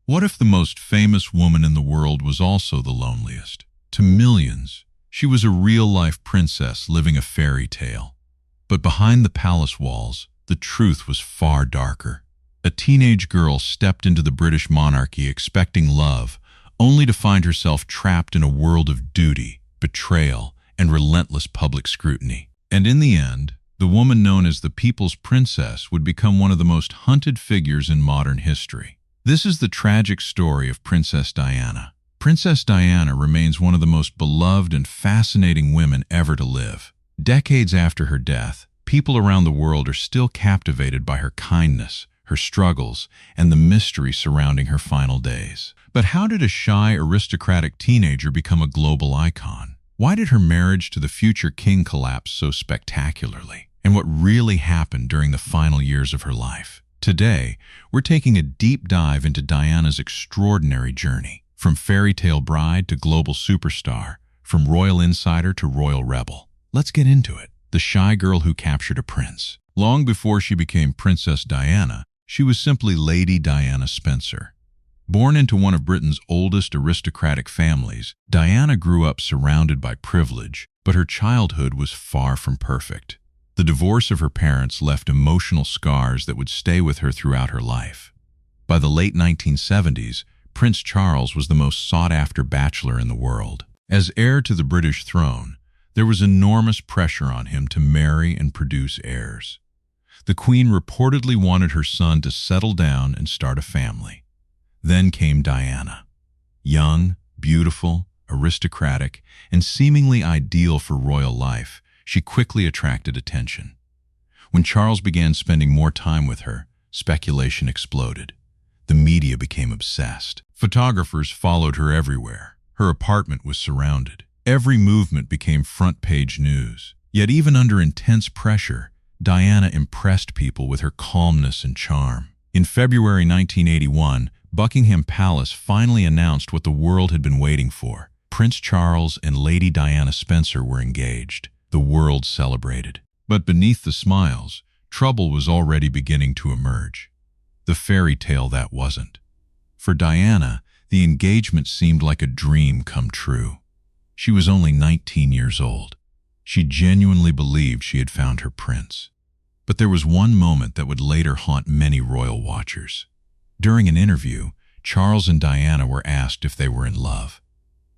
What if the most famous woman in the world was also the loneliest? To millions, she was a real-life princess living a fairy tale. But behind the palace walls, the truth was far darker. A teenage girl stepped into the British monarchy expecting love, only to find herself trapped in a world of duty, betrayal, and relentless public scrutiny. And in the end, the woman known as the People's Princess would become one of the most hunted figures in modern history. This is the tragic story of Princess Diana. Princess Diana remains one of the most beloved and fascinating women ever to live. Decades after her death, people around the world are still captivated by her kindness, her struggles, and the mystery surrounding her final days. But how did a shy, aristocratic teenager become a global icon? Why did her marriage to the future king collapse so spectacularly? And what really happened during the final years of her life? Today, we're taking a deep dive into Diana's extraordinary journey, from fairy tale bride to global superstar, from royal insider to royal rebel. Let's get into it. The shy girl who captured a prince. Long before she became Princess Diana, she was simply Lady Diana Spencer. Born into one of Britain's oldest aristocratic families, Diana grew up surrounded by privilege, but her childhood was far from perfect. The divorce of her parents left emotional scars that would stay with her throughout her life. By the late 1970s, Prince Charles was the most sought-after bachelor in the world. As heir to the British throne, there was enormous pressure on him to marry and produce heirs. The Queen reportedly wanted her son to settle down and start a family. Then came Diana. Young, beautiful, aristocratic, and seemingly ideal for royal life, she quickly attracted attention. When Charles began spending more time with her, speculation exploded. The media became obsessed. Photographers followed her everywhere. Her apartment was surrounded. Every movement became front-page news. Yet even under intense pressure, Diana impressed people with her calmness and charm. In February 1981, Buckingham Palace finally announced what the world had been waiting for. Prince Charles and Lady Diana Spencer were engaged. The world celebrated. But beneath the smiles, trouble was already beginning to emerge. The fairy tale that wasn't. For Diana, the engagement seemed like a dream come true. She was only 19 years old. She genuinely believed she had found her prince. But there was one moment that would later haunt many royal watchers. During an interview, Charles and Diana were asked if they were in love.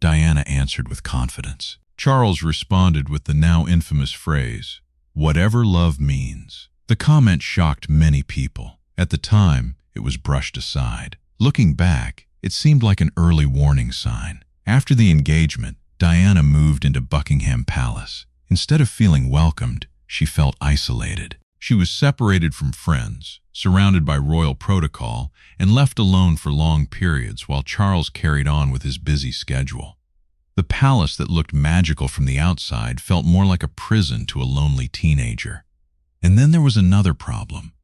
Diana answered with confidence. Charles responded with the now infamous phrase, "Whatever love means." The comment shocked many people. At the time, it was brushed aside. Looking back, it seemed like an early warning sign. After the engagement, Diana moved into Buckingham Palace. Instead of feeling welcomed, she felt isolated. She was separated from friends, surrounded by royal protocol, and left alone for long periods while Charles carried on with his busy schedule. The palace that looked magical from the outside felt more like a prison to a lonely teenager. And then there was another problem.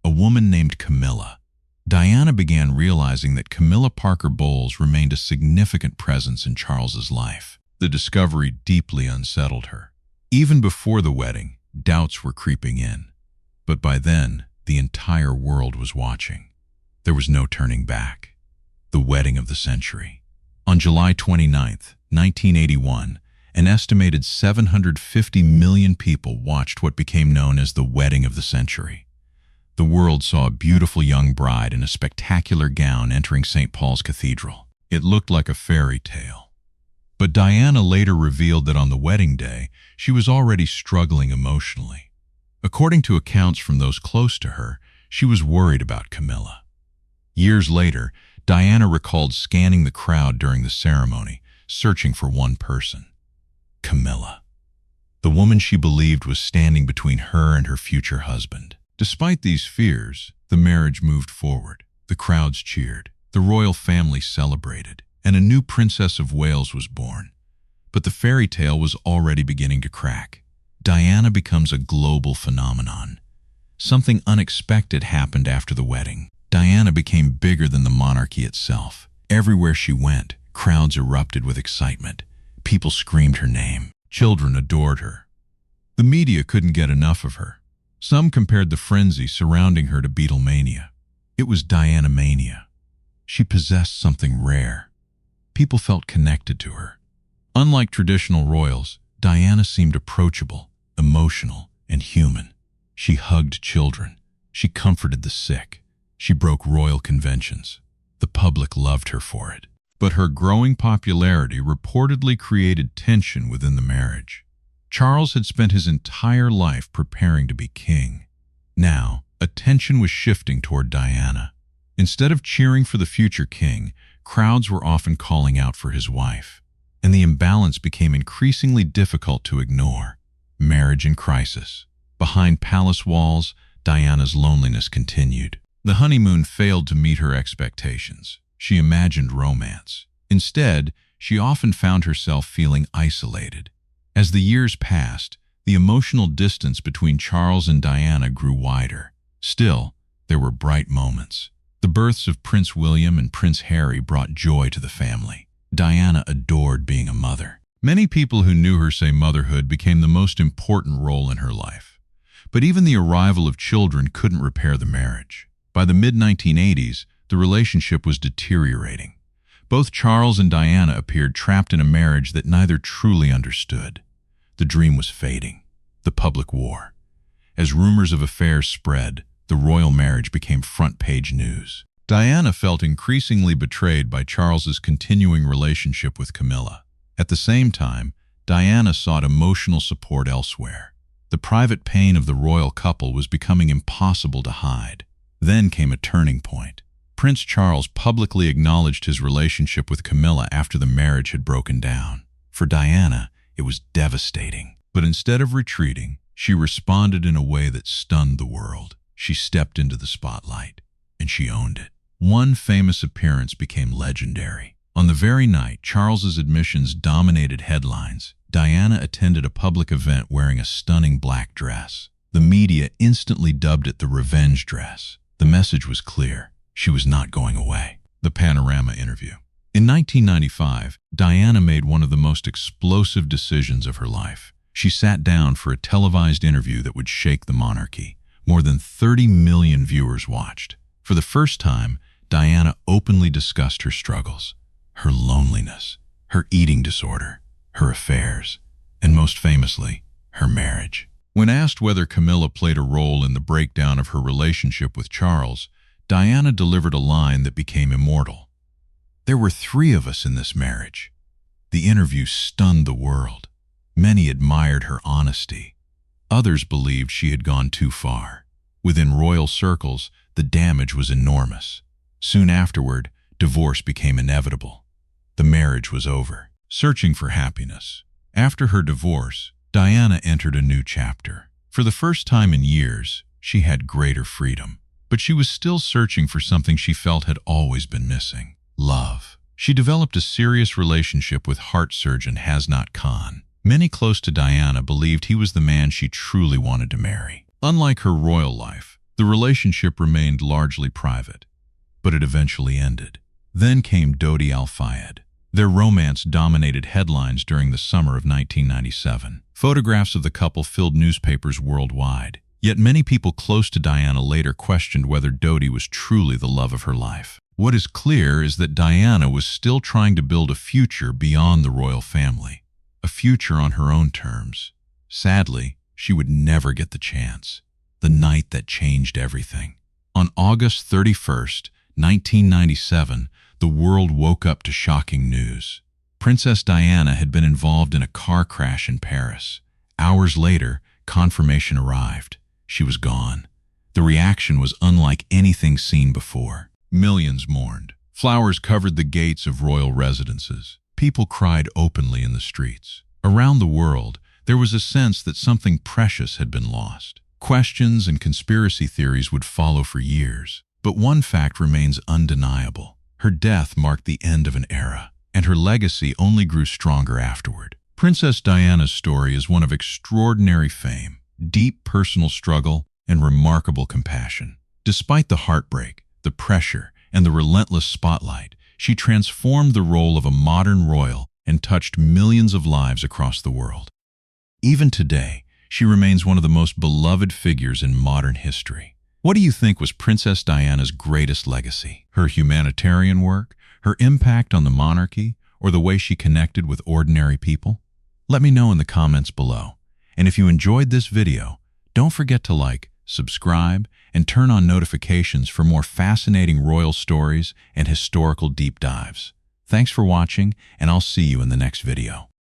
A woman named Camilla. Diana began realizing that Camilla Parker Bowles remained a significant presence in Charles's life. The discovery deeply unsettled her. Even before the wedding, doubts were creeping in. But by then, the entire world was watching. There was no turning back. The wedding of the century. On July 29, 1981, an estimated 750 million people watched what became known as the wedding of the century. The world saw a beautiful young bride in a spectacular gown entering St. Paul's Cathedral. It looked like a fairy tale. But Diana later revealed that on the wedding day, she was already struggling emotionally. According to accounts from those close to her, she was worried about Camilla. Years later, Diana recalled scanning the crowd during the ceremony, searching for one person. Camilla. The woman she believed was standing between her and her future husband. Despite these fears, the marriage moved forward. The crowds cheered, the royal family celebrated, and a new Princess of Wales was born. But the fairy tale was already beginning to crack. Diana becomes a global phenomenon. Something unexpected happened after the wedding. Diana became bigger than the monarchy itself. Everywhere she went, crowds erupted with excitement. People screamed her name. Children adored her. The media couldn't get enough of her. Some compared the frenzy surrounding her to Beatlemania. It was Diana mania. She possessed something rare. People felt connected to her. Unlike traditional royals, Diana seemed approachable, emotional, and human. She hugged children. She comforted the sick. She broke royal conventions. The public loved her for it. But her growing popularity reportedly created tension within the marriage. Charles had spent his entire life preparing to be king. Now, attention was shifting toward Diana. Instead of cheering for the future king, crowds were often calling out for his wife, and the imbalance became increasingly difficult to ignore. Marriage in crisis. Behind palace walls, Diana's loneliness continued. The honeymoon failed to meet her expectations. She imagined romance. Instead, she often found herself feeling isolated. As the years passed, the emotional distance between Charles and Diana grew wider. Still, there were bright moments. The births of Prince William and Prince Harry brought joy to the family. Diana adored being a mother. Many people who knew her say motherhood became the most important role in her life. But even the arrival of children couldn't repair the marriage. By the mid-1980s, the relationship was deteriorating. Both Charles and Diana appeared trapped in a marriage that neither truly understood. The dream was fading. The public war. As rumors of affairs spread, the royal marriage became front-page news. Diana felt increasingly betrayed by Charles's continuing relationship with Camilla. At the same time, Diana sought emotional support elsewhere. The private pain of the royal couple was becoming impossible to hide. Then came a turning point. Prince Charles publicly acknowledged his relationship with Camilla after the marriage had broken down. For Diana, it was devastating. But instead of retreating, she responded in a way that stunned the world. She stepped into the spotlight, and she owned it. One famous appearance became legendary. On the very night Charles's admissions dominated headlines, Diana attended a public event wearing a stunning black dress. The media instantly dubbed it the revenge dress. The message was clear. She was not going away. The Panorama interview. In 1995, Diana made one of the most explosive decisions of her life. She sat down for a televised interview that would shake the monarchy. More than 30 million viewers watched. For the first time, Diana openly discussed her struggles, her loneliness, her eating disorder, her affairs, and most famously, her marriage. When asked whether Camilla played a role in the breakdown of her relationship with Charles, Diana delivered a line that became immortal. "There were 3 of us in this marriage." The interview stunned the world. Many admired her honesty. Others believed she had gone too far. Within royal circles, the damage was enormous. Soon afterward, divorce became inevitable. The marriage was over. Searching for happiness. After her divorce, Diana entered a new chapter. For the first time in years, she had greater freedom. But she was still searching for something she felt had always been missing: love. She developed a serious relationship with heart surgeon Hasnat Khan. Many close to Diana believed he was the man she truly wanted to marry. Unlike her royal life, the relationship remained largely private, but it eventually ended. Then came Dodi Al-Fayed. Their romance dominated headlines during the summer of 1997. Photographs of the couple filled newspapers worldwide. Yet many people close to Diana later questioned whether Dodi was truly the love of her life. What is clear is that Diana was still trying to build a future beyond the royal family, a future on her own terms. Sadly, she would never get the chance. The night that changed everything. On August 31st, 1997, the world woke up to shocking news. Princess Diana had been involved in a car crash in Paris. Hours later, confirmation arrived. She was gone. The reaction was unlike anything seen before. Millions mourned. Flowers covered the gates of royal residences. People cried openly in the streets. Around the world, there was a sense that something precious had been lost. Questions and conspiracy theories would follow for years. But one fact remains undeniable. Her death marked the end of an era, and her legacy only grew stronger afterward. Princess Diana's story is one of extraordinary fame, deep personal struggle, and remarkable compassion. Despite the heartbreak, the pressure, and the relentless spotlight, she transformed the role of a modern royal and touched millions of lives across the world. Even today, she remains one of the most beloved figures in modern history. What do you think was Princess Diana's greatest legacy? Her humanitarian work, her impact on the monarchy, or the way she connected with ordinary people? Let me know in the comments below. And if you enjoyed this video, don't forget to like, subscribe, and turn on notifications for more fascinating royal stories and historical deep dives. Thanks for watching, and I'll see you in the next video.